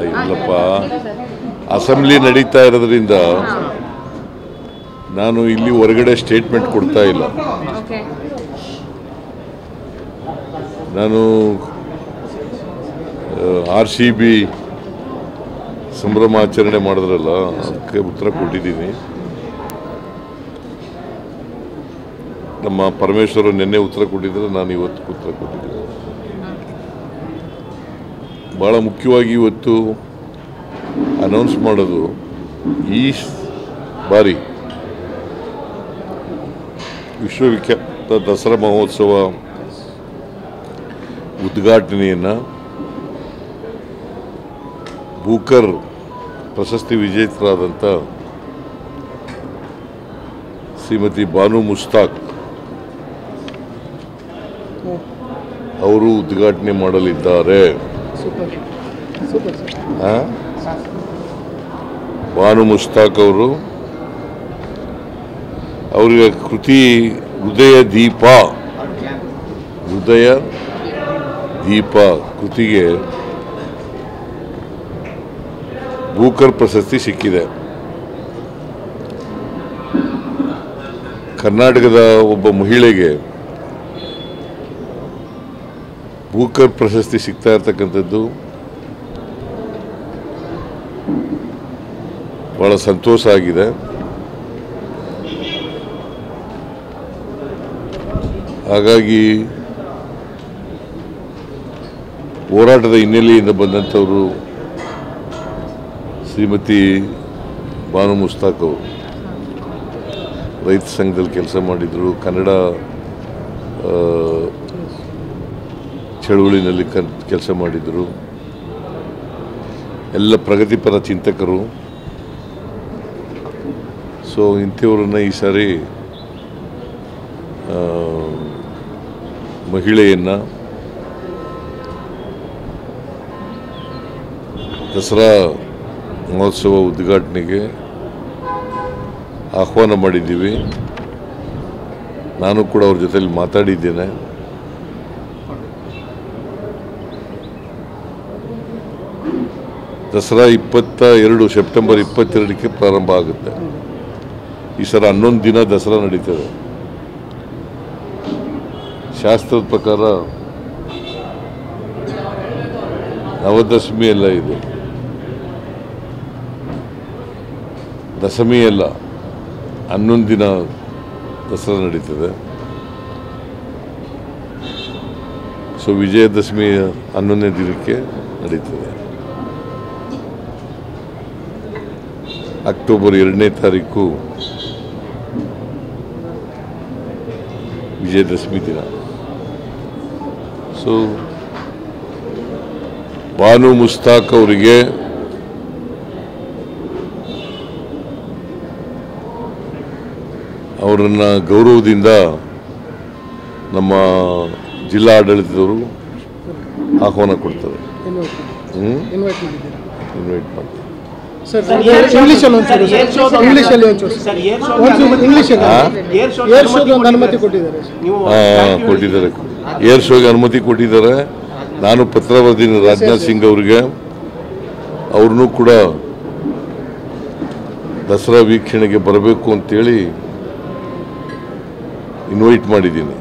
ಇಲ್ಲಪ್ಪ, ಅಸೆಂಬ್ಲಿ ನಡೀತಾ ಇರೋದ್ರಿಂದ ನಾನು ಇಲ್ಲಿ ಹೊರಗಡೆ ಸ್ಟೇಟ್ಮೆಂಟ್ ಕೊಡ್ತಾ ಇಲ್ಲ. ನಾನು RCB ಸಂಭ್ರಮಾಚರಣೆ ಮಾಡಿದ್ರಲ್ಲ, ಅದಕ್ಕೆ ಉತ್ತರ ಕೊಟ್ಟಿದ್ದೀನಿ. ನಮ್ಮ ಪರಮೇಶ್ವರ ನಿನ್ನೆ ಉತ್ತರ ಕೊಟ್ಟಿದ್ರೆ, ನಾನು ಇವತ್ತು ಉತ್ತರ ಕೊಟ್ಟಿದ್ದೀನಿ. ಭಾಳ ಮುಖ್ಯವಾಗಿ ಇವತ್ತು ಅನೌನ್ಸ್ ಮಾಡೋದು, ಈ ಬಾರಿ ವಿಶ್ವವಿಖ್ಯಾತ ದಸರಾ ಮಹೋತ್ಸವ ಉದ್ಘಾಟನೆಯನ್ನು ಬೂಕರ್ ಪ್ರಶಸ್ತಿ ವಿಜೇತರಾದಂಥ ಶ್ರೀಮತಿ ಬಾನು ಮುಸ್ತಾಕ್ ಅವರು ಉದ್ಘಾಟನೆ ಮಾಡಲಿದ್ದಾರೆ. ಬಾನು ಮುಸ್ತಾಕ್ ಅವರು, ಅವರಿಗೆ ಕೃತಿ ಹೃದಯ ದೀಪ ಕೃತಿಗೆ ಬೂಕರ್ ಪ್ರಶಸ್ತಿ ಸಿಕ್ಕಿದೆ. ಕರ್ನಾಟಕದ ಒಬ್ಬ ಮಹಿಳೆಗೆ ಬೂಕರ್ ಪ್ರಶಸ್ತಿ ಸಿಗ್ತಾ ಇರ್ತಕ್ಕಂಥದ್ದು ಬಹಳ ಸಂತೋಷ ಆಗಿದೆ. ಹಾಗಾಗಿ ಹೋರಾಟದ ಹಿನ್ನೆಲೆಯಿಂದ ಬಂದಂಥವರು ಶ್ರೀಮತಿ ಬಾನು ಮುಸ್ತಾಕ್ ಅವರು ರೈತ ಸಂಘದಲ್ಲಿ ಕೆಲಸ ಮಾಡಿದರು, ಕನ್ನಡ ಚಳುವಳಿನಲ್ಲಿ ಕೆಲಸ ಮಾಡಿದರು, ಎಲ್ಲ ಪ್ರಗತಿಪರ ಚಿಂತಕರು. ಸೊ ಇಂಥವ್ರನ್ನ ಈ ಸಾರಿ ಮಹಿಳೆಯನ್ನು ದಸರಾ ಮಹೋತ್ಸವ ಉದ್ಘಾಟನೆಗೆ ಆಹ್ವಾನ ಮಾಡಿದ್ದೀವಿ. ನಾನು ಕೂಡ ಅವ್ರ ಜೊತೆಲಿ ಮಾತಾಡಿದ್ದೇನೆ. ದಸರಾ ಸೆಪ್ಟೆಂಬರ್ 22ಕ್ಕೆ ಪ್ರಾರಂಭ ಆಗುತ್ತೆ. ಈ ಸಲ 11 ದಿನ ದಸರಾ ನಡೀತದೆ. ಶಾಸ್ತ್ರದ ಪ್ರಕಾರ ನವದಶಮಿ ಎಲ್ಲ ಇದು, ದಶಮಿ ಎಲ್ಲ 11 ದಿನ ದಸರಾ ನಡೀತದೆ. ಸೊ ವಿಜಯದಶಮಿ 11ನೇ ದಿನಕ್ಕೆ ನಡೀತದೆ. ಅಕ್ಟೋಬರ್ 2ನೇ ತಾರೀಕು ವಿಜಯದಶಮಿ ದಿನ. ಸೊ ಬಾನು ಮುಸ್ತಾಕ್ ಅವರಿಗೆ ಅವರನ್ನು ಗೌರವದಿಂದ ನಮ್ಮ ಜಿಲ್ಲಾ ಆಡಳಿತದವರು ಆಹ್ವಾನ ಕೊಡ್ತಾರೆ, ಇನ್ವೈಟ್ ಮಾಡ್ತಾರೆ. ಕೊಟ್ಟಿದ್ದಾರೆ, ಏರ್ ಶೋಗೆ ಅನುಮತಿ ಕೊಟ್ಟಿದ್ದಾರೆ. ನಾನು ಪತ್ರ ಬರೆದಿದ್ದೀನಿ ರಾಜನಾಥ್ ಸಿಂಗ್ ಅವರಿಗೆ, ಅವ್ರನ್ನೂ ಕೂಡ ದಸರಾ ವೀಕ್ಷಣೆಗೆ ಬರಬೇಕು ಅಂತೇಳಿ ಇನ್ವೈಟ್ ಮಾಡಿದ್ದೀನಿ.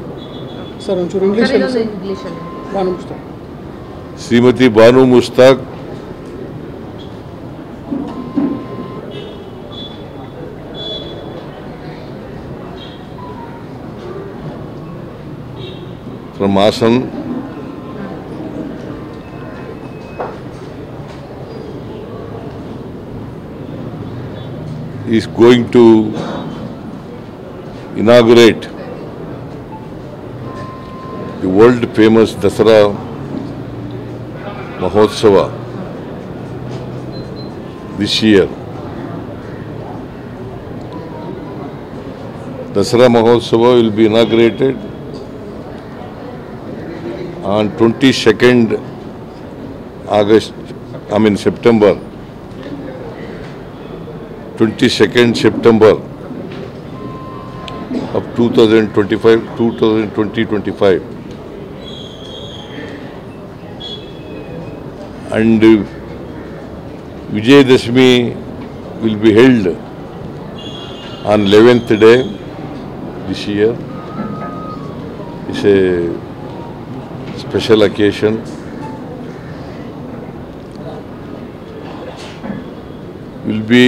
Shrimati Banu Mushtaq from Assam is going to inaugurate the world famous Dasara Mahotsava this year. Dasara Mahotsava will be inaugurated on 22nd September 22nd September of 2025, and Vijayadashmi will be held on 11th day this year. It's a special occasion. Will be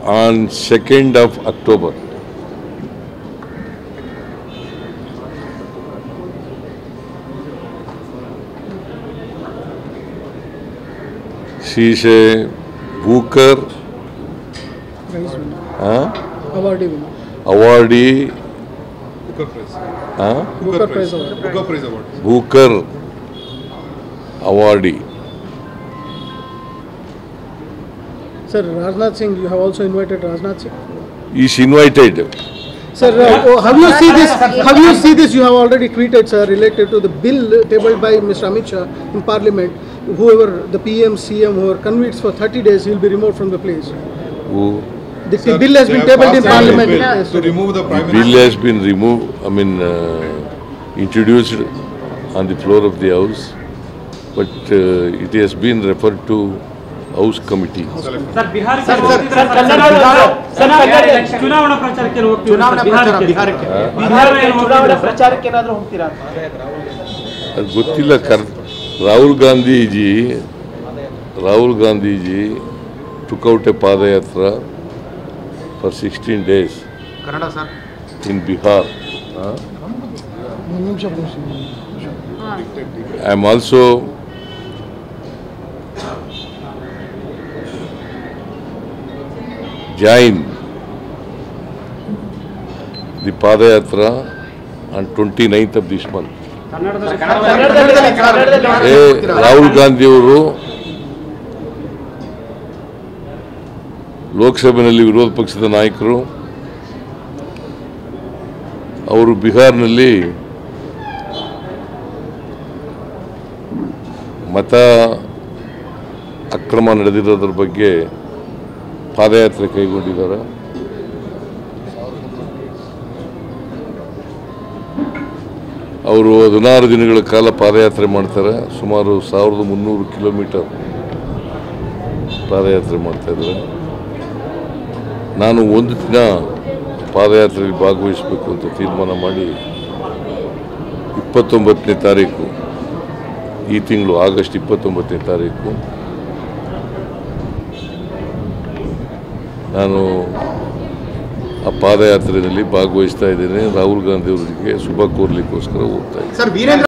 on 2nd of October. She is a Booker awardee. Booker Prize. Booker Prize Award. Booker Prize Award. Booker awardee. Sir, Rajnath Singh, you have also invited Rajnath Singh. Is invited. Sir, have you see this? Have you see this? You have already tweeted, sir, related to the bill tabled by Mr. Amit Shah in Parliament. Whoever the PM, CM, who are convicts for 30 days, he will be removed from the place. Who? The bill has been tabled in Parliament. To remove the Prime Bill Minister. has been removed. Introduced on the floor of the House, but it has been referred to House Committee. Sir ಬಿಹಾರಕ್ಕೆ ಚುನಾವಣಾ ಪ್ರಚಾರಕ್ಕೆ ಪ್ರಚಾರಕ್ಕೆ ಏನಾದರೂ ಹೋಗ್ತೀರಾ? ಅದು ಗೊತ್ತಿಲ್ಲ. Rahul Gandhiji took out a Padayatra for 16 days in Bihar. I am also joined the Padayatra on 29th of this month. Rahul Gandhi ಅವರು ಲೋಕಸಭೆಯಲ್ಲಿ ವಿರೋಧ ಪಕ್ಷದ ನಾಯಕರು. ಅವರು ಬಿಹಾರ್ನಲ್ಲಿ ಮತ ಅಕ್ರಮ ನಡೆದಿರೋದ್ರ ಬಗ್ಗೆ ಪಾದಯಾತ್ರೆ ಕೈಗೊಂಡಿದ್ದಾರೆ. ಅವರು 16 ದಿನಗಳ ಕಾಲ ಪಾದಯಾತ್ರೆ ಮಾಡ್ತಾರೆ. ಸುಮಾರು 1300 ಕಿಲೋಮೀಟರ್ ಪಾದಯಾತ್ರೆ ಮಾಡ್ತಾ ಇದ್ದಾರೆ. ನಾನು ಒಂದು ದಿನ ಪಾದಯಾತ್ರೆಯಲ್ಲಿ ಭಾಗವಹಿಸಬೇಕು ಅಂತ ತೀರ್ಮಾನ ಮಾಡಿ 29ನೇ ತಾರೀಕು, ಈ ತಿಂಗಳು ಆಗಸ್ಟ್ 29ನೇ ತಾರೀಕು ನಾನು ಆ ಪಾದಯಾತ್ರೆಯಲ್ಲಿ ಭಾಗವಹಿಸ್ತಾ ಇದ್ದೇನೆ. ರಾಹುಲ್ ಗಾಂಧಿ ಅವರಿಗೆ ಶುಭ ಕೋರ್ಲಿಕ್ಕೋಸ್ಕರ ಹೋಗ್ತಾ ಇದ್ದೀನಿ.